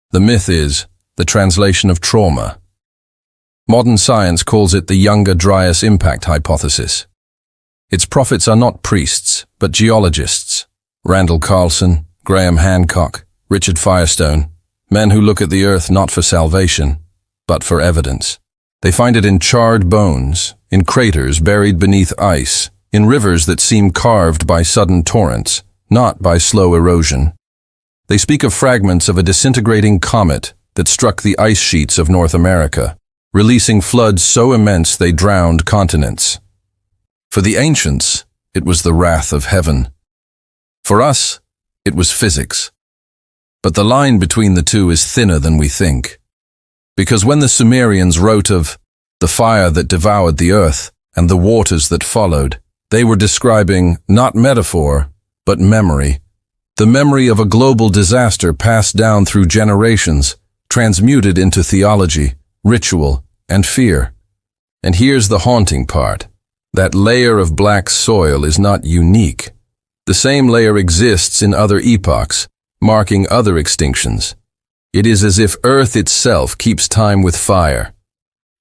The myth is the translation of trauma. Modern science calls it the Younger Dryas impact hypothesis. Its prophets are not priests, but geologists. Randall Carlson, Graham Hancock, Richard Firestone, men who look at the earth not for salvation, but for evidence. They find it in charred bones, in craters buried beneath ice, in rivers that seem carved by sudden torrents, not by slow erosion. They speak of fragments of a disintegrating comet that struck the ice sheets of North America, releasing floods so immense they drowned continents. For the ancients, it was the wrath of heaven. For us, it was physics. But the line between the two is thinner than we think. Because when the Sumerians wrote of the fire that devoured the earth and the waters that followed, they were describing not metaphor, but memory. The memory of a global disaster passed down through generations, transmuted into theology, ritual, and fear. And here's the haunting part. That layer of black soil is not unique. The same layer exists in other epochs, marking other extinctions. It is as if Earth itself keeps time with fire.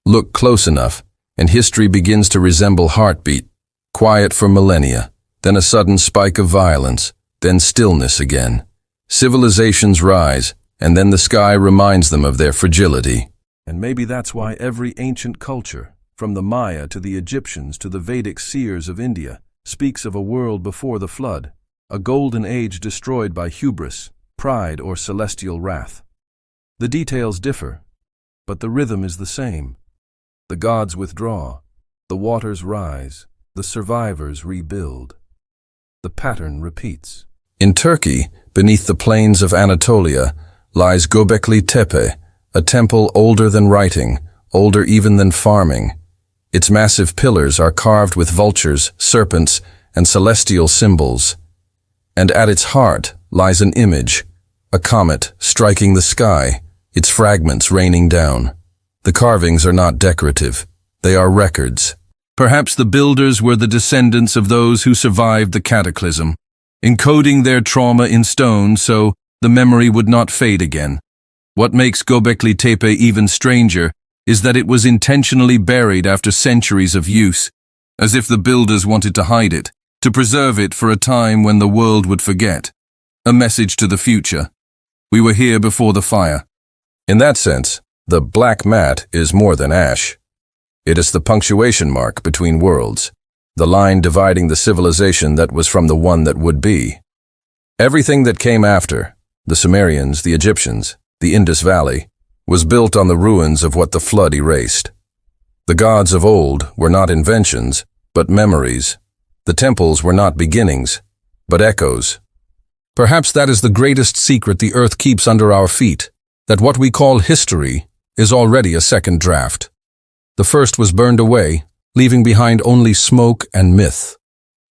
Look close enough, and history begins to resemble heartbeat, quiet for millennia, then a sudden spike of violence, then stillness again. Civilizations rise, and then the sky reminds them of their fragility. And maybe that's why every ancient culture, from the Maya to the Egyptians to the Vedic seers of India, speaks of a world before the flood, a golden age destroyed by hubris, pride, or celestial wrath. The details differ, but the rhythm is the same. The gods withdraw, the waters rise, the survivors rebuild. The pattern repeats. In Turkey, beneath the plains of Anatolia, lies Göbekli Tepe, a temple older than writing, older even than farming. Its massive pillars are carved with vultures, serpents, and celestial symbols. And at its heart lies an image, a comet striking the sky, its fragments raining down. The carvings are not decorative. They are records. Perhaps the builders were the descendants of those who survived the Cataclysm, encoding their trauma in stone so the memory would not fade again. What makes Göbekli Tepe even stranger is that it was intentionally buried after centuries of use, as if the builders wanted to hide it, to preserve it for a time when the world would forget. A message to the future. We were here before the fire. In that sense, the black mat is more than ash. It is the punctuation mark between worlds, the line dividing the civilization that was from the one that would be. Everything that came after, the Sumerians, the Egyptians, the Indus Valley, was built on the ruins of what the flood erased. The gods of old were not inventions, but memories. The temples were not beginnings, but echoes. Perhaps that is the greatest secret the earth keeps under our feet, that what we call history is already a second draft. The first was burned away, leaving behind only smoke and myth.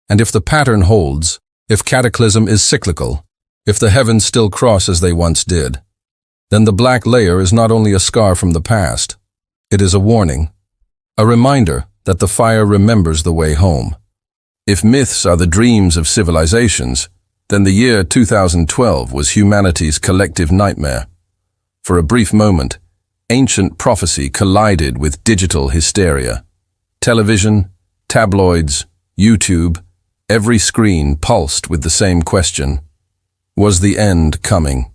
And if the pattern holds, if Cataclysm is cyclical, if the heavens still cross as they once did, then the black layer is not only a scar from the past, it is a warning, a reminder that the fire remembers the way home. If myths are the dreams of civilizations, then the year 2012 was humanity's collective nightmare. For a brief moment, ancient prophecy collided with digital hysteria. Television, tabloids, YouTube, every screen pulsed with the same question. Was the end coming?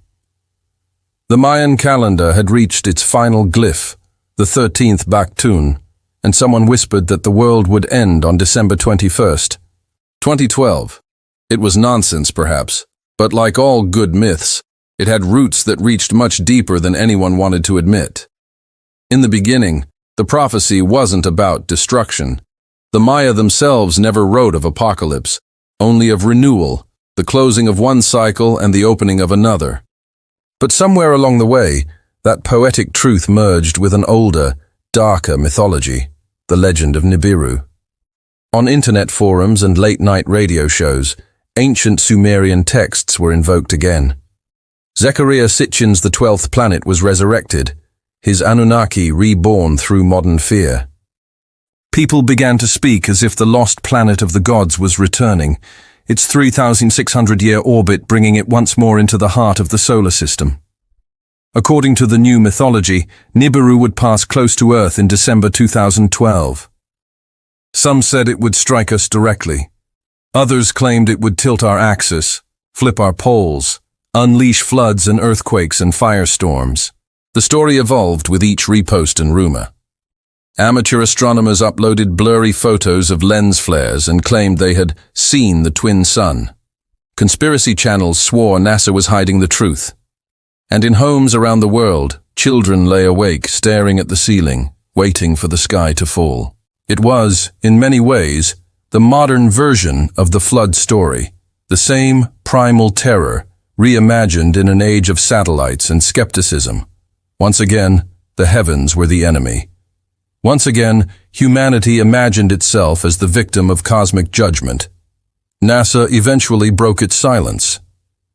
The Mayan calendar had reached its final glyph, the 13th Baktun, and someone whispered that the world would end on December 21st. 2012. It was nonsense, perhaps, but like all good myths, it had roots that reached much deeper than anyone wanted to admit. In the beginning, the prophecy wasn't about destruction. The Maya themselves never wrote of apocalypse, only of renewal, the closing of one cycle and the opening of another. But somewhere along the way, that poetic truth merged with an older, darker mythology, the legend of Nibiru. On internet forums and late-night radio shows, ancient Sumerian texts were invoked again. Zechariah Sitchin's The 12th Planet was resurrected, his Anunnaki reborn through modern fear. People began to speak as if the lost planet of the gods was returning, its 3,600-year orbit bringing it once more into the heart of the solar system. According to the new mythology, Nibiru would pass close to Earth in December 2012. Some said it would strike us directly. Others claimed it would tilt our axis, flip our poles, unleash floods and earthquakes and firestorms. The story evolved with each repost and rumor. Amateur astronomers uploaded blurry photos of lens flares and claimed they had seen the twin sun. Conspiracy channels swore NASA was hiding the truth. And in homes around the world, children lay awake staring at the ceiling, waiting for the sky to fall. It was, in many ways, the modern version of the flood story, the same primal terror, reimagined in an age of satellites and skepticism. Once again, the heavens were the enemy. Once again, humanity imagined itself as the victim of cosmic judgment. NASA eventually broke its silence.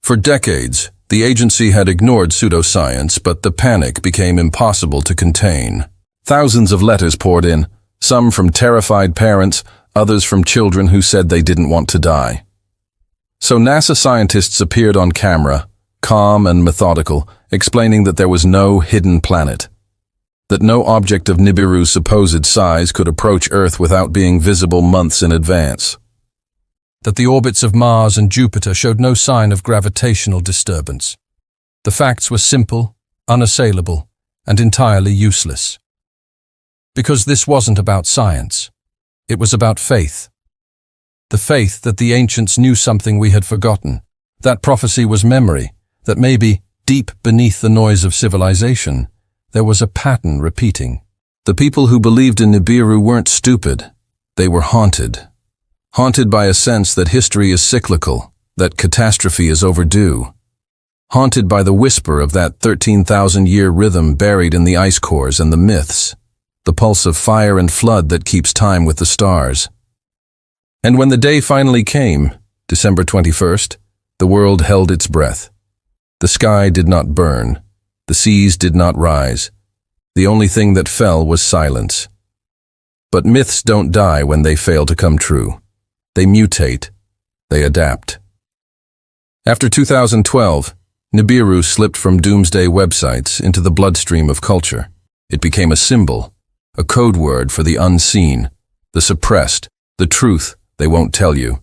For decades, the agency had ignored pseudoscience, but the panic became impossible to contain. Thousands of letters poured in, some from terrified parents, others from children who said they didn't want to die. So NASA scientists appeared on camera, calm and methodical, explaining that there was no hidden planet, that no object of Nibiru's supposed size could approach Earth without being visible months in advance, that the orbits of Mars and Jupiter showed no sign of gravitational disturbance. The facts were simple, unassailable, and entirely useless. Because this wasn't about science. It was about faith. The faith that the ancients knew something we had forgotten, that prophecy was memory, that maybe, deep beneath the noise of civilization, there was a pattern repeating. The people who believed in Nibiru weren't stupid. They were haunted. Haunted by a sense that history is cyclical, that catastrophe is overdue. haunted by the whisper of that 13,000-year rhythm buried in the ice cores and the myths, the pulse of fire and flood that keeps time with the stars. And when the day finally came, December 21st, the world held its breath. The sky did not burn. The seas did not rise. The only thing that fell was silence. But myths don't die when they fail to come true. They mutate. They adapt. After 2012, Nibiru slipped from doomsday websites into the bloodstream of culture. It became a symbol, a code word for the unseen, the suppressed, the truth they won't tell you.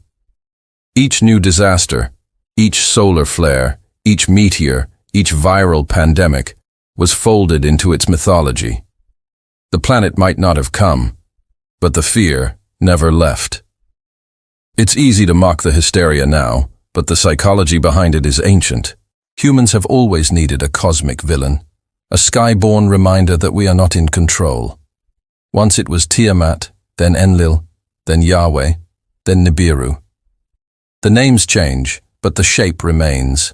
Each new disaster, each solar flare, each meteor, each viral pandemic was folded into its mythology. The planet might not have come, but the fear never left. It's easy to mock the hysteria now, but the psychology behind it is ancient. Humans have always needed a cosmic villain, a sky-born reminder that we are not in control. Once it was Tiamat, then Enlil, then Yahweh, then Nibiru. The names change, but the shape remains.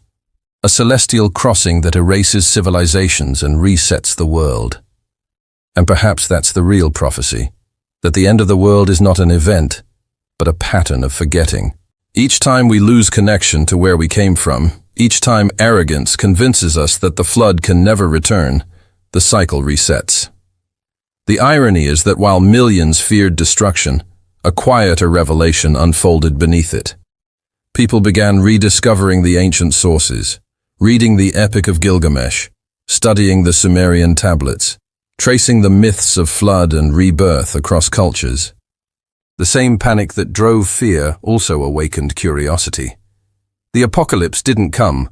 A celestial crossing that erases civilizations and resets the world. And perhaps that's the real prophecy, that the end of the world is not an event, but a pattern of forgetting. Each time we lose connection to where we came from, each time arrogance convinces us that the flood can never return, the cycle resets. The irony is that while millions feared destruction, a quieter revelation unfolded beneath it. People began rediscovering the ancient sources, reading the Epic of Gilgamesh, studying the Sumerian tablets, tracing the myths of flood and rebirth across cultures. The same panic that drove fear also awakened curiosity. The apocalypse didn't come,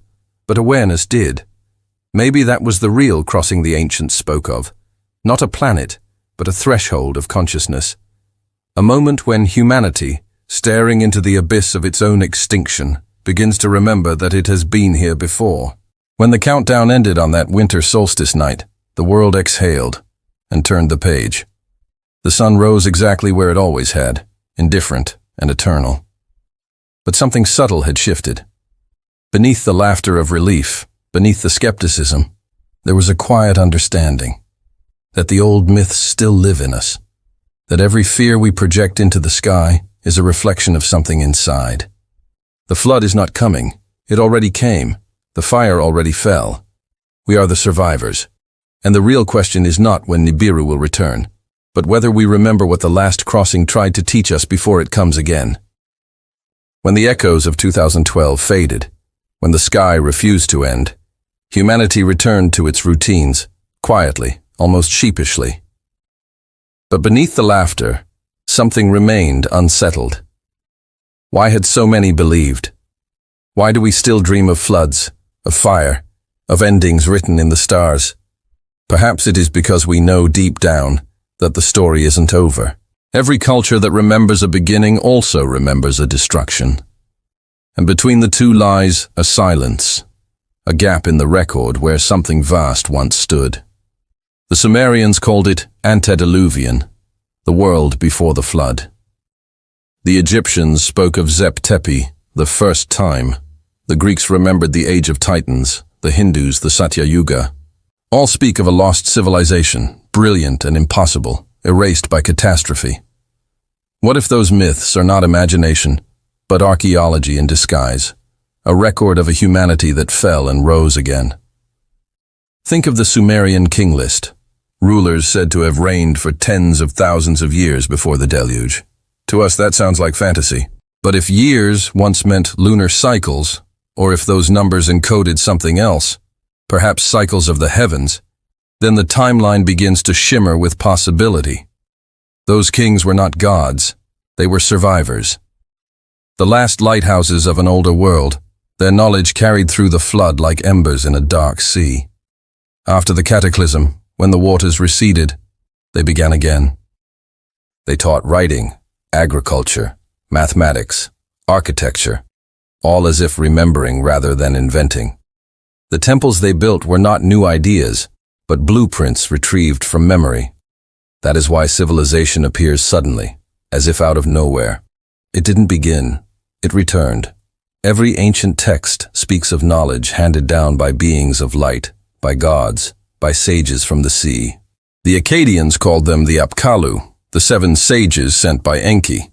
but awareness did. Maybe that was the real crossing the ancients spoke of. Not a planet, but a threshold of consciousness. A moment when humanity, staring into the abyss of its own extinction, begins to remember that it has been here before. When the countdown ended on that winter solstice night, the world exhaled and turned the page. The sun rose exactly where it always had, indifferent and eternal. But something subtle had shifted. Beneath the laughter of relief, beneath the skepticism, there was a quiet understanding that the old myths still live in us, that every fear we project into the sky is a reflection of something inside. The flood is not coming. It already came. The fire already fell. We are the survivors. And the real question is not when Nibiru will return, but whether we remember what the last crossing tried to teach us before it comes again. When the echoes of 2012 faded, when the sky refused to end, humanity returned to its routines, quietly, almost sheepishly. But beneath the laughter, something remained unsettled. Why had so many believed? Why do we still dream of floods, of fire, of endings written in the stars? Perhaps it is because we know deep down that the story isn't over. Every culture that remembers a beginning also remembers a destruction. And between the two lies a silence, a gap in the record where something vast once stood. The Sumerians called it antediluvian, the world before the flood. The Egyptians spoke of Zep-Tepi, the first time. The Greeks remembered the Age of Titans, the Hindus the Satya Yuga. All speak of a lost civilization, brilliant and impossible, erased by catastrophe. What if those myths are not imagination, but archaeology in disguise, a record of a humanity that fell and rose again? Think of the Sumerian King List, rulers said to have reigned for tens of thousands of years before the deluge. To us that sounds like fantasy. But if years once meant lunar cycles, or if those numbers encoded something else, perhaps cycles of the heavens, then the timeline begins to shimmer with possibility. Those kings were not gods, they were survivors. The last lighthouses of an older world, their knowledge carried through the flood like embers in a dark sea. After the Cataclysm, when the waters receded, they began again. They taught writing, agriculture, mathematics, architecture, all as if remembering rather than inventing. The temples they built were not new ideas, but blueprints retrieved from memory. That is why civilization appears suddenly, as if out of nowhere. It didn't begin, it returned. Every ancient text speaks of knowledge handed down by beings of light, by gods, by sages from the sea. The Akkadians called them the Apkallu, the 7 sages sent by Enki.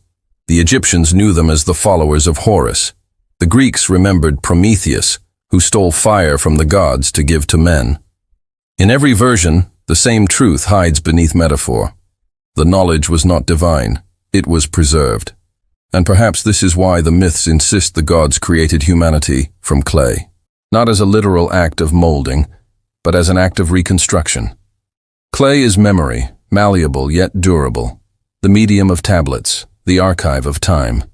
The Egyptians knew them as the followers of Horus. The Greeks remembered Prometheus, who stole fire from the gods to give to men. In every version, the same truth hides beneath metaphor. The knowledge was not divine, it was preserved. And perhaps this is why the myths insist the gods created humanity from clay, not as a literal act of molding, but as an act of reconstruction. Clay is memory, malleable yet durable, the medium of tablets, the archive of time.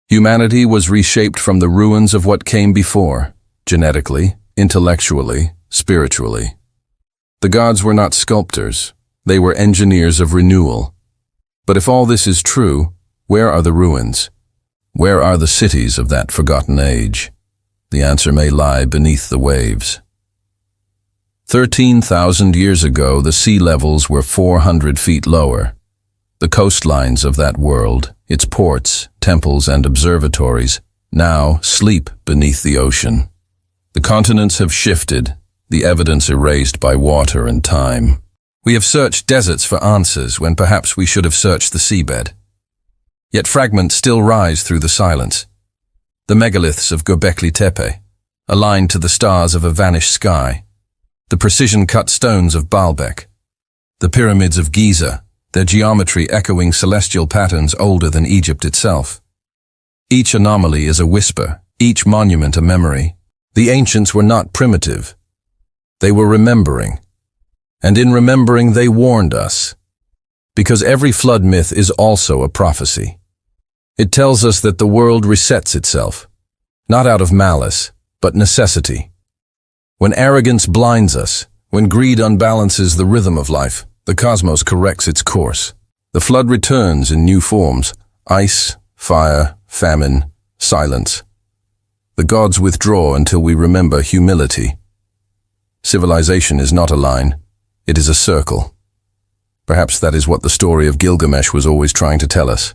Humanity was reshaped from the ruins of what came before, genetically, intellectually, spiritually. The gods were not sculptors, they were engineers of renewal. But if all this is true, where are the ruins? Where are the cities of that forgotten age? The answer may lie beneath the waves. 13,000 years ago, the sea levels were 400 feet lower. The coastlines of that world, its ports, temples, and observatories, now sleep beneath the ocean. The continents have shifted, the evidence erased by water and time. We have searched deserts for answers when perhaps we should have searched the seabed. Yet fragments still rise through the silence. The megaliths of Göbekli Tepe, aligned to the stars of a vanished sky. The precision-cut stones of Baalbek. The pyramids of Giza, their geometry echoing celestial patterns older than Egypt itself. Each anomaly is a whisper, each monument a memory. The ancients were not primitive. They were remembering. And in remembering they warned us. Because every flood myth is also a prophecy. It tells us that the world resets itself, not out of malice, but necessity. When arrogance blinds us, when greed unbalances the rhythm of life, the cosmos corrects its course. The flood returns in new forms: ice, fire, famine, silence. The gods withdraw until we remember humility. Civilization is not a line, it is a circle. Perhaps that is what the story of Gilgamesh was always trying to tell us.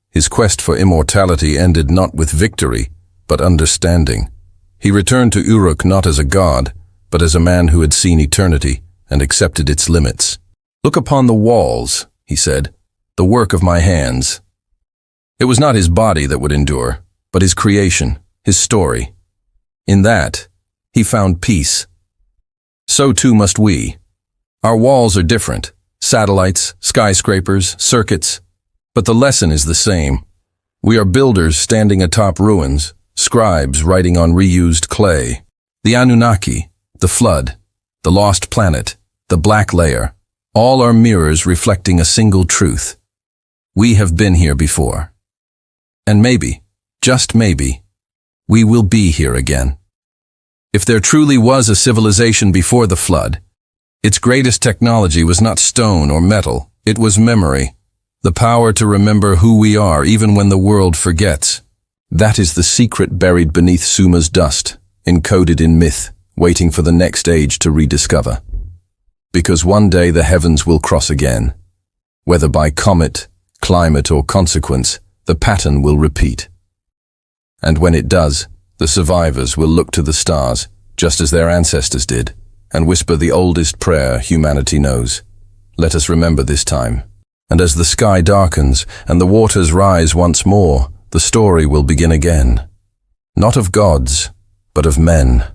His quest for immortality ended not with victory, but understanding. He returned to Uruk not as a god, but as a man who had seen eternity and accepted its limits. "Look upon the walls," he said, "the work of my hands." It was not his body that would endure, but his creation, his story. In that, he found peace. So too must we. Our walls are different, satellites, skyscrapers, circuits, but the lesson is the same. We are builders standing atop ruins, scribes writing on reused clay. The Anunnaki, the flood, the lost planet, the black layer, all are mirrors reflecting a single truth. We have been here before. And maybe, just maybe, we will be here again. If there truly was a civilization before the flood, its greatest technology was not stone or metal, it was memory. The power to remember who we are even when the world forgets. That is the secret buried beneath Suma's dust, encoded in myth, waiting for the next age to rediscover. Because one day the heavens will cross again. Whether by comet, climate, or consequence, the pattern will repeat. And when it does, the survivors will look to the stars, just as their ancestors did, and whisper the oldest prayer humanity knows. Let us remember this time. And as the sky darkens and the waters rise once more, the story will begin again. Not of gods, but of men.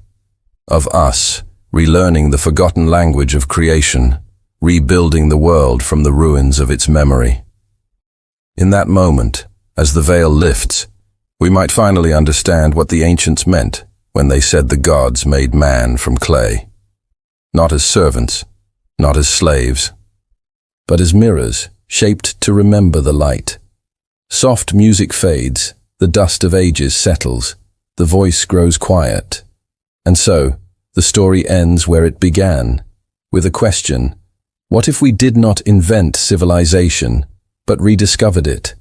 Of us, relearning the forgotten language of creation, rebuilding the world from the ruins of its memory. In that moment, as the veil lifts, we might finally understand what the ancients meant when they said the gods made man from clay. Not as servants, not as slaves, but as mirrors, shaped to remember the light. Soft music fades, the dust of ages settles, the voice grows quiet. And so, the story ends where it began, with a question: what if we did not invent civilization, but rediscovered it?